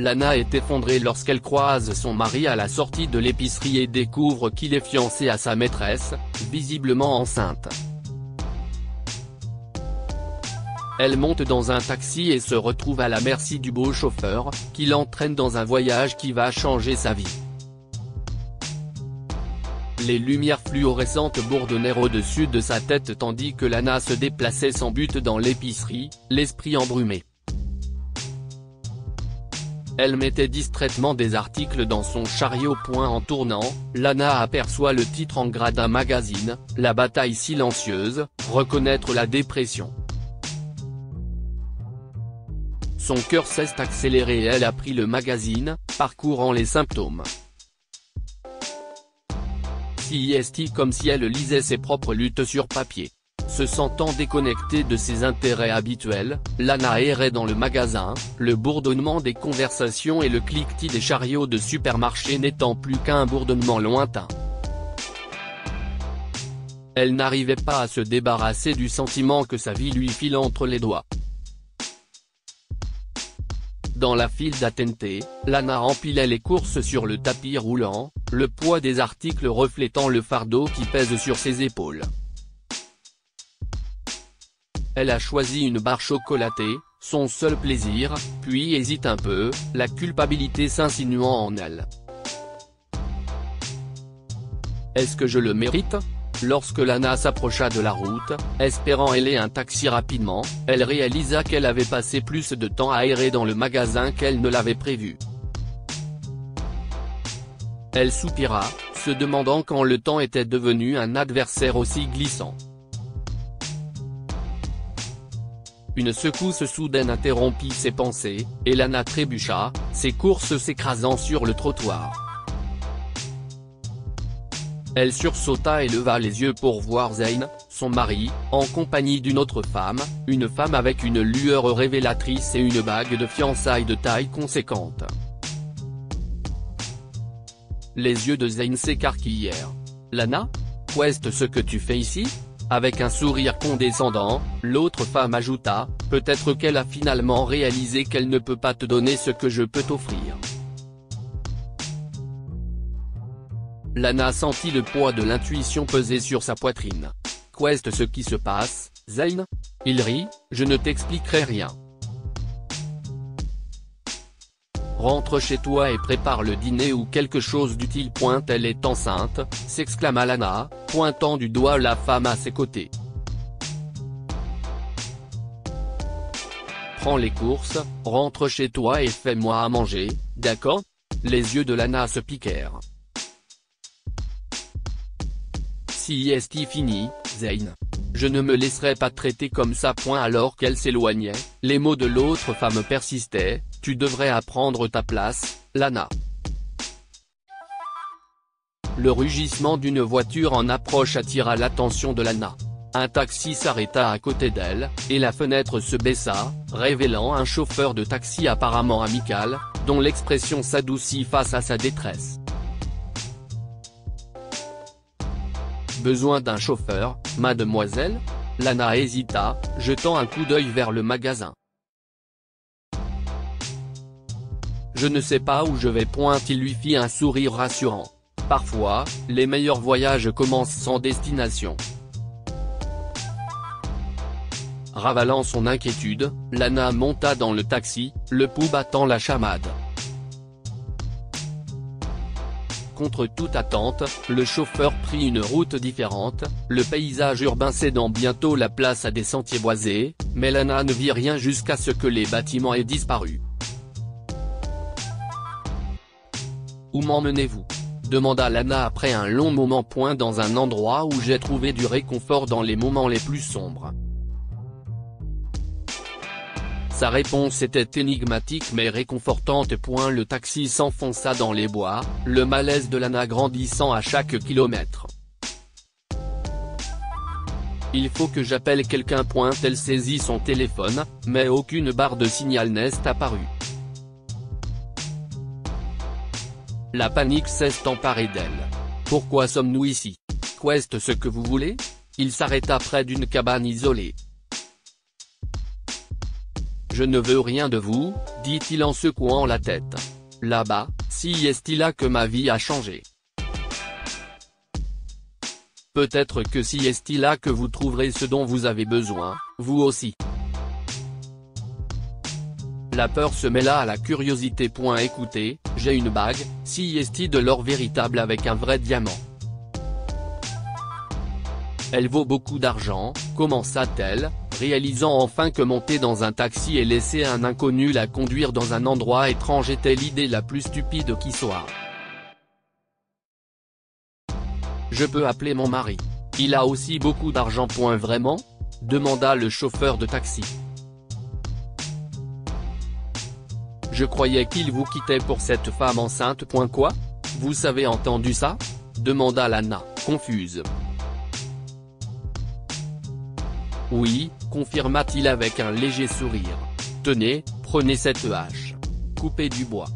Lana est effondrée lorsqu'elle croise son mari à la sortie de l'épicerie et découvre qu'il est fiancé à sa maîtresse, visiblement enceinte. Elle monte dans un taxi et se retrouve à la merci du beau chauffeur, qui l'entraîne dans un voyage qui va changer sa vie. Les lumières fluorescentes bourdonnèrent au-dessus de sa tête tandis que Lana se déplaçait sans but dans l'épicerie, l'esprit embrumé. Elle mettait distraitement des articles dans son chariot. En tournant, Lana aperçoit le titre en gras d'un magazine, La bataille silencieuse, reconnaître la dépression. Son cœur s'est accéléré et elle a pris le magazine, parcourant les symptômes. CIST comme si elle lisait ses propres luttes sur papier. Se sentant déconnectée de ses intérêts habituels, Lana errait dans le magasin, le bourdonnement des conversations et le cliquetis des chariots de supermarché n'étant plus qu'un bourdonnement lointain. Elle n'arrivait pas à se débarrasser du sentiment que sa vie lui file entre les doigts. Dans la file d'attente, Lana empilait les courses sur le tapis roulant, le poids des articles reflétant le fardeau qui pèse sur ses épaules. Elle a choisi une barre chocolatée, son seul plaisir, puis hésite un peu, la culpabilité s'insinuant en elle. Est-ce que je le mérite ? Lorsque Lana s'approcha de la route, espérant héler un taxi rapidement, elle réalisa qu'elle avait passé plus de temps à errer dans le magasin qu'elle ne l'avait prévu. Elle soupira, se demandant quand le temps était devenu un adversaire aussi glissant. Une secousse soudaine interrompit ses pensées, et Lana trébucha, ses courses s'écrasant sur le trottoir. Elle sursauta et leva les yeux pour voir Zane, son mari, en compagnie d'une autre femme, une femme avec une lueur révélatrice et une bague de fiançailles de taille conséquente. Les yeux de Zane s'écarquillèrent. « Lana ? Qu'est-ce ce que tu fais ici ?» Avec un sourire condescendant, l'autre femme ajouta, « Peut-être qu'elle a finalement réalisé qu'elle ne peut pas te donner ce que je peux t'offrir. » Lana sentit le poids de l'intuition peser sur sa poitrine. « Qu'est-ce ce qui se passe, Zane ?» Il rit, « Je ne t'expliquerai rien. Rentre chez toi et prépare le dîner ou quelque chose d'utile. Elle est enceinte », s'exclama Lana, pointant du doigt la femme à ses côtés. « Prends les courses, rentre chez toi et fais-moi à manger, d'accord ?» Les yeux de Lana se piquèrent. « Si est fini, Zane. Je ne me laisserai pas traiter comme ça. » Alors qu'elle s'éloignait, les mots de l'autre femme persistaient, « Tu devrais apprendre ta place, Lana. » Le rugissement d'une voiture en approche attira l'attention de Lana. Un taxi s'arrêta à côté d'elle, et la fenêtre se baissa, révélant un chauffeur de taxi apparemment amical, dont l'expression s'adoucit face à sa détresse. « Besoin d'un chauffeur, mademoiselle ?» Lana hésita, jetant un coup d'œil vers le magasin. « Je ne sais pas où je vais. » Il lui fit un sourire rassurant. Parfois, les meilleurs voyages commencent sans destination. Ravalant son inquiétude, Lana monta dans le taxi, le pouls battant la chamade. Contre toute attente, le chauffeur prit une route différente, le paysage urbain cédant bientôt la place à des sentiers boisés, mais Lana ne vit rien jusqu'à ce que les bâtiments aient disparu. « Où m'emmenez-vous ?» demanda Lana après un long moment. « Dans un endroit où j'ai trouvé du réconfort dans les moments les plus sombres. » Sa réponse était énigmatique mais réconfortante. Le taxi s'enfonça dans les bois, le malaise de Lana grandissant à chaque kilomètre. « Il faut que j'appelle quelqu'un. » Elle saisit son téléphone, mais aucune barre de signal n'est apparue. La panique s'est emparée d'elle. « Pourquoi sommes-nous ici ? Qu'est-ce ce que vous voulez ?» Il s'arrêta près d'une cabane isolée. Je ne veux rien de vous, dit-il en secouant la tête. Là-bas, si est là que ma vie a changé. Peut-être que si est là que vous trouverez ce dont vous avez besoin, vous aussi. La peur se mêla à la curiosité. Écoutez, j'ai une bague, si est de l'or véritable avec un vrai diamant. Elle vaut beaucoup d'argent, commença-t-elle, réalisant enfin que monter dans un taxi et laisser un inconnu la conduire dans un endroit étrange était l'idée la plus stupide qui soit. Je peux appeler mon mari. Il a aussi beaucoup d'argent. Vraiment ? Demanda le chauffeur de taxi. Je croyais qu'il vous quittait pour cette femme enceinte. Quoi ? Vous avez entendu ça ? Demanda Lana, confuse. Oui, confirma-t-il avec un léger sourire. Tenez, prenez cette hache. Coupez du bois.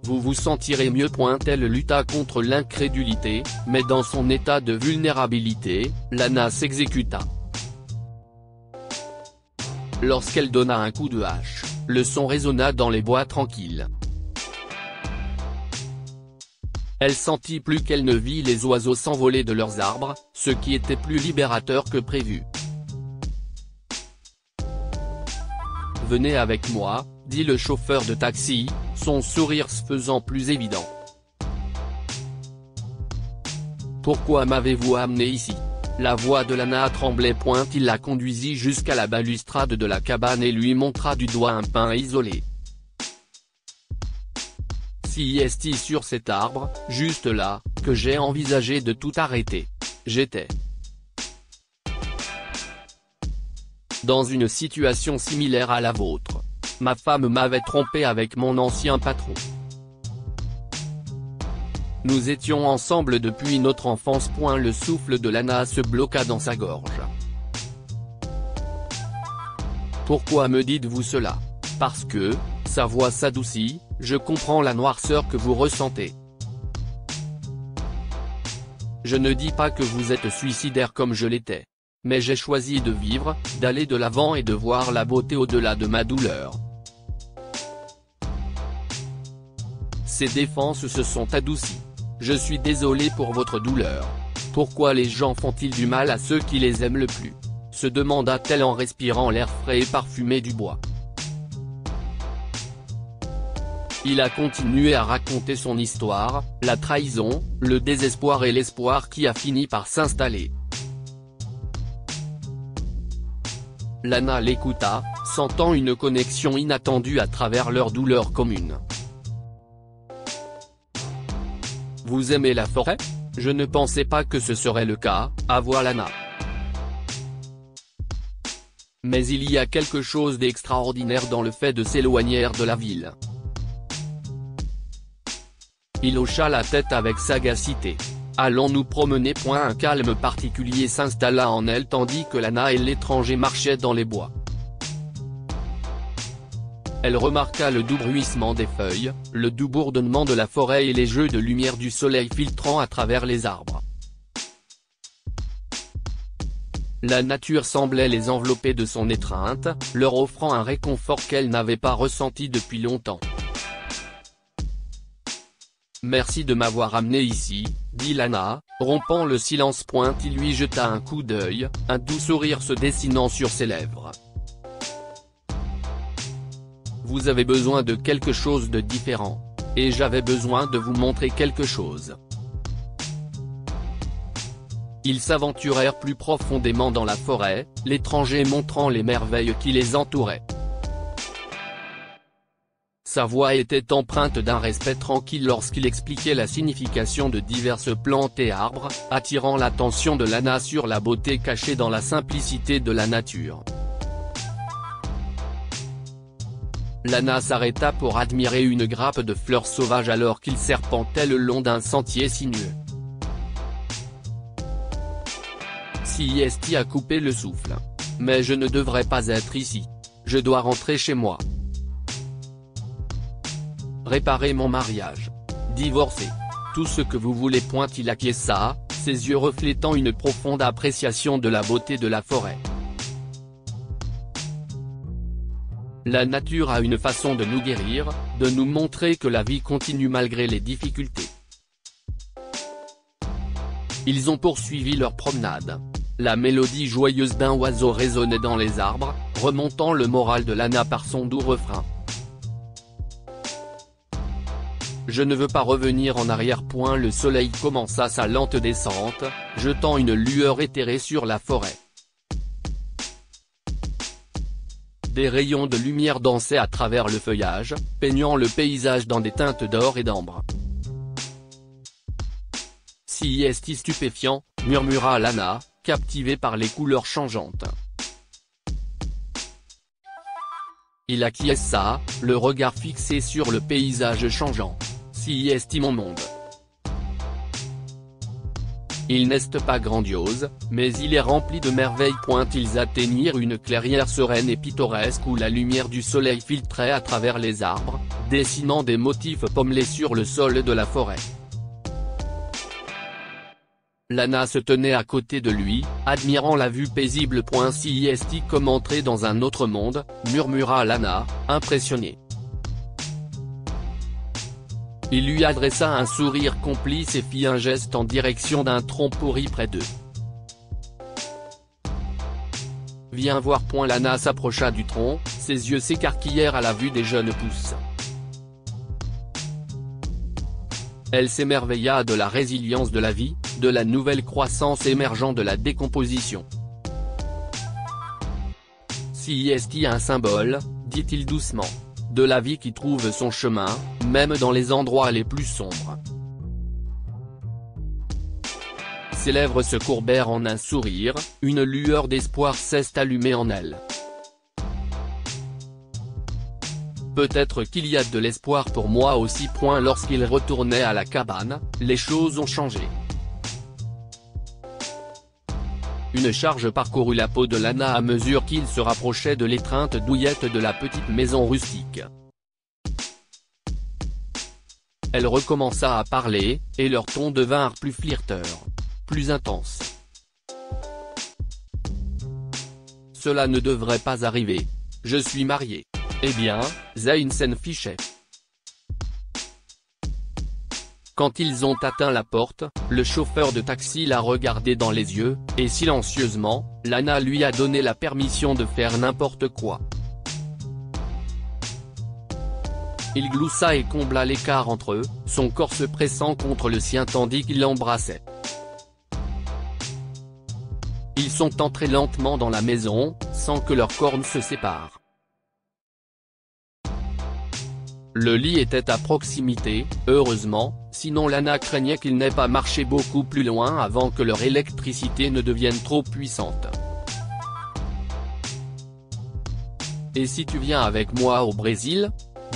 Vous vous sentirez mieux. Elle lutta contre l'incrédulité, mais dans son état de vulnérabilité, Lana s'exécuta. Lorsqu'elle donna un coup de hache, le son résonna dans les bois tranquilles. Elle sentit plus qu'elle ne vit les oiseaux s'envoler de leurs arbres, ce qui était plus libérateur que prévu. « Venez avec moi », dit le chauffeur de taxi, son sourire se faisant plus évident. « Pourquoi m'avez-vous amené ici ?» La voix de Lana tremblait. Il la conduisit jusqu'à la balustrade de la cabane et lui montra du doigt un pin isolé. Si est sur cet arbre, juste là, que j'ai envisagé de tout arrêter. J'étais dans une situation similaire à la vôtre. Ma femme m'avait trompé avec mon ancien patron. Nous étions ensemble depuis notre enfance. Le souffle de Lana se bloqua dans sa gorge. Pourquoi me dites-vous cela ? Parce que, sa voix s'adoucit, je comprends la noirceur que vous ressentez. Je ne dis pas que vous êtes suicidaire comme je l'étais. Mais j'ai choisi de vivre, d'aller de l'avant et de voir la beauté au-delà de ma douleur. Ses défenses se sont adoucies. Je suis désolé pour votre douleur. Pourquoi les gens font-ils du mal à ceux qui les aiment le plus ? Se demanda-t-elle en respirant l'air frais et parfumé du bois. Il a continué à raconter son histoire, la trahison, le désespoir et l'espoir qui a fini par s'installer. Lana l'écouta, sentant une connexion inattendue à travers leur douleur commune. « Vous aimez la forêt ? Je ne pensais pas que ce serait le cas, avoua Lana. Mais il y a quelque chose d'extraordinaire dans le fait de s'éloigner de la ville. » Il hocha la tête avec sagacité. « Allons nous promener. » Un calme particulier s'installa en elle tandis que Lana et l'étranger marchaient dans les bois. Elle remarqua le doux bruissement des feuilles, le doux bourdonnement de la forêt et les jeux de lumière du soleil filtrant à travers les arbres. La nature semblait les envelopper de son étreinte, leur offrant un réconfort qu'elle n'avait pas ressenti depuis longtemps. « Merci de m'avoir amené ici, » dit Lana, rompant le silence. Il lui jeta un coup d'œil, un doux sourire se dessinant sur ses lèvres. « Vous avez besoin de quelque chose de différent. Et j'avais besoin de vous montrer quelque chose. » Ils s'aventurèrent plus profondément dans la forêt, l'étranger montrant les merveilles qui les entouraient. Sa voix était empreinte d'un respect tranquille lorsqu'il expliquait la signification de diverses plantes et arbres, attirant l'attention de Lana sur la beauté cachée dans la simplicité de la nature. Lana s'arrêta pour admirer une grappe de fleurs sauvages alors qu'il serpentait le long d'un sentier sinueux. Si a coupé le souffle. « Mais je ne devrais pas être ici. Je dois rentrer chez moi. Réparer mon mariage. Divorcer. Tout ce que vous voulez. » Il acquiesça, ses yeux reflétant une profonde appréciation de la beauté de la forêt. La nature a une façon de nous guérir, de nous montrer que la vie continue malgré les difficultés. Ils ont poursuivi leur promenade. La mélodie joyeuse d'un oiseau résonnait dans les arbres, remontant le moral de Lana par son doux refrain. Je ne veux pas revenir en arrière. Le soleil commença sa lente descente, jetant une lueur éthérée sur la forêt. Des rayons de lumière dansaient à travers le feuillage, peignant le paysage dans des teintes d'or et d'ambre. Si est stupéfiant, murmura Lana, captivée par les couleurs changeantes. Il acquiesça, le regard fixé sur le paysage changeant. Si est mon monde. Il n'est pas grandiose, mais il est rempli de merveilles. Ils atteignirent une clairière sereine et pittoresque où la lumière du soleil filtrait à travers les arbres, dessinant des motifs pommelés sur le sol de la forêt. Lana se tenait à côté de lui, admirant la vue paisible. Si est comme entrer dans un autre monde, murmura Lana, impressionnée. Il lui adressa un sourire complice et fit un geste en direction d'un tronc pourri près d'eux. Viens voir. Lana s'approcha du tronc, ses yeux s'écarquillèrent à la vue des jeunes pousses. Elle s'émerveilla de la résilience de la vie, de la nouvelle croissance émergeant de la décomposition. Si est un symbole, dit-il doucement, de la vie qui trouve son chemin, même dans les endroits les plus sombres. Ses lèvres se courbèrent en un sourire, une lueur d'espoir s'est allumée en elle. Peut-être qu'il y a de l'espoir pour moi aussi. Lorsqu'il retournait à la cabane, les choses ont changé. Une charge parcourut la peau de Lana à mesure qu'il se rapprochait de l'étreinte douillette de la petite maison rustique. Elle recommença à parler, et leurs tons devinrent plus flirteurs, plus intenses. Cela ne devrait pas arriver. Je suis marié. Eh bien, Zayn fichait. Quand ils ont atteint la porte, le chauffeur de taxi l'a regardé dans les yeux, et silencieusement, Lana lui a donné la permission de faire n'importe quoi. Il gloussa et combla l'écart entre eux, son corps se pressant contre le sien tandis qu'il l'embrassait. Ils sont entrés lentement dans la maison, sans que leurs corps ne se séparent. Le lit était à proximité, heureusement, sinon Lana craignait qu'ils n'aient pas marché beaucoup plus loin avant que leur électricité ne devienne trop puissante. « Et si tu viens avec moi au Brésil ?»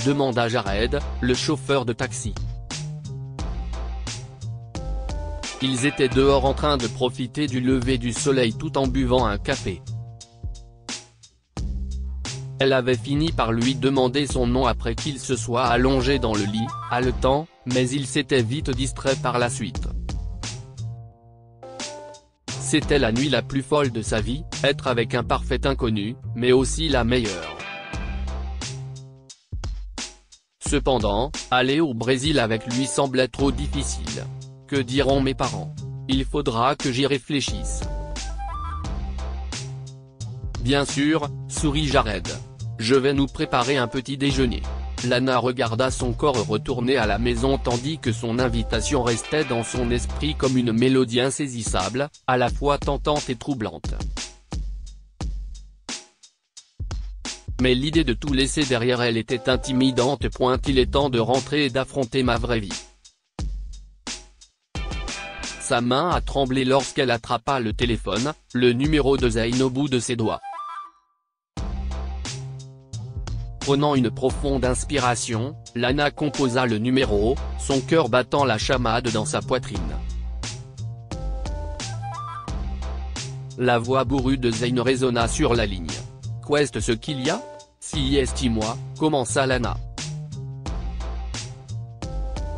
demanda Jared, le chauffeur de taxi. Ils étaient dehors en train de profiter du lever du soleil tout en buvant un café. Elle avait fini par lui demander son nom après qu'il se soit allongé dans le lit, haletant, mais il s'était vite distrait par la suite. C'était la nuit la plus folle de sa vie, être avec un parfait inconnu, mais aussi la meilleure. Cependant, aller au Brésil avec lui semblait trop difficile. Que diront mes parents? Il faudra que j'y réfléchisse. Bien sûr, sourit Jared. Je vais nous préparer un petit déjeuner. Lana regarda son corps retourner à la maison tandis que son invitation restait dans son esprit comme une mélodie insaisissable, à la fois tentante et troublante. Mais l'idée de tout laisser derrière elle était intimidante. Il est temps de rentrer et d'affronter ma vraie vie. Sa main a tremblé lorsqu'elle attrapa le téléphone, le numéro de Zayn au bout de ses doigts. Prenant une profonde inspiration, Lana composa le numéro, son cœur battant la chamade dans sa poitrine. La voix bourrue de Zayn résonna sur la ligne. « Qu'est-ce ce qu'il y a? Si estime-moi, commença Lana.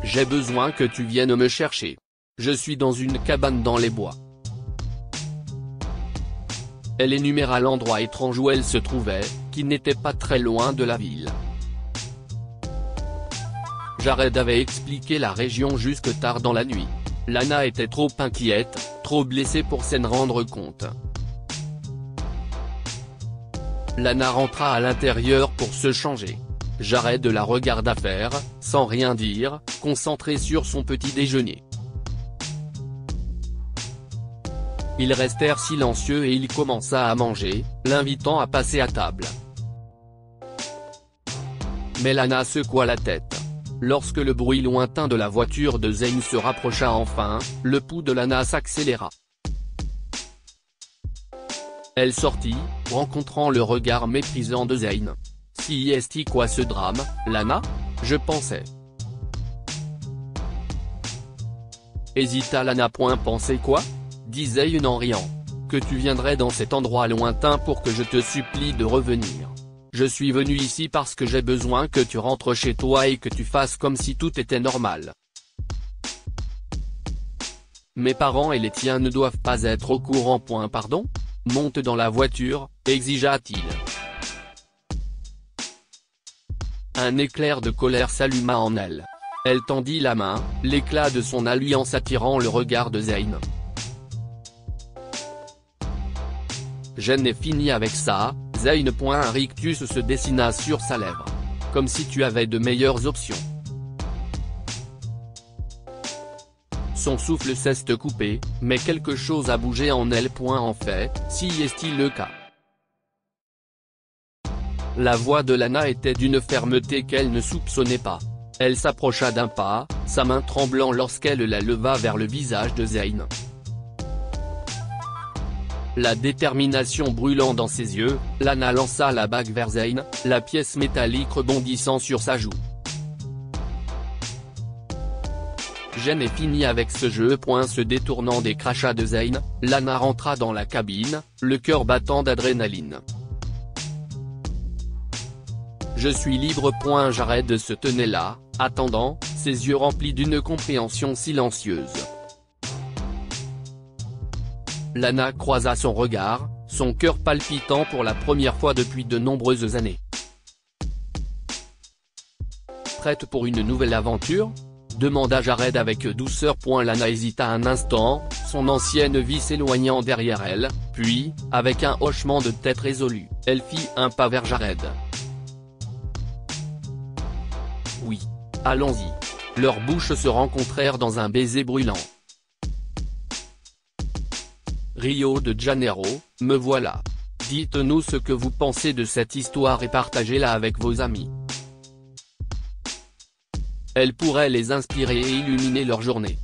J'ai besoin que tu viennes me chercher. Je suis dans une cabane dans les bois. Elle énuméra l'endroit étrange où elle se trouvait, qui n'était pas très loin de la ville. Jared avait expliqué la région jusque tard dans la nuit. Lana était trop inquiète, trop blessée pour s'en rendre compte. Lana rentra à l'intérieur pour se changer. Jared la regarda faire, sans rien dire, concentré sur son petit déjeuner. Ils restèrent silencieux et il commença à manger, l'invitant à passer à table. Mais Lana secoua la tête. Lorsque le bruit lointain de la voiture de Zane se rapprocha enfin, le pouls de Lana s'accéléra. Elle sortit, rencontrant le regard méprisant de Zane. « Si est quoi ce drame, Lana ? Je pensais. » Hésita Lana. Pensais quoi ? Dit Zane en riant. « Que tu viendrais dans cet endroit lointain pour que je te supplie de revenir. Je suis venu ici parce que j'ai besoin que tu rentres chez toi et que tu fasses comme si tout était normal. Mes parents et les tiens ne doivent pas être au courant. Pardon ? Monte dans la voiture, exigea-t-il. Un éclair de colère s'alluma en elle. Elle tendit la main, l'éclat de son alliance attirant le regard de Zane. J'en ai fini avec ça, Zane. Un rictus se dessina sur sa lèvre. Comme si tu avais de meilleures options. Son souffle s'est coupé, mais quelque chose a bougé en elle. En fait, si est-il le cas. La voix de Lana était d'une fermeté qu'elle ne soupçonnait pas. Elle s'approcha d'un pas, sa main tremblant lorsqu'elle la leva vers le visage de Zane. La détermination brûlant dans ses yeux, Lana lança la bague vers Zane, la pièce métallique rebondissant sur sa joue. J'en ai fini avec ce jeu. Se détournant des crachats de Zane, Lana rentra dans la cabine, le cœur battant d'adrénaline. Je suis libre. Jared se tenait là, attendant, ses yeux remplis d'une compréhension silencieuse. Lana croisa son regard, son cœur palpitant pour la première fois depuis de nombreuses années. Prête pour une nouvelle aventure ? Demanda Jared avec douceur. Lana hésita un instant, son ancienne vie s'éloignant derrière elle, puis, avec un hochement de tête résolu, elle fit un pas vers Jared. Oui. Allons-y. Leurs bouches se rencontrèrent dans un baiser brûlant. Rio de Janeiro, me voilà. Dites-nous ce que vous pensez de cette histoire et partagez-la avec vos amis. Elle pourrait les inspirer et illuminer leur journée.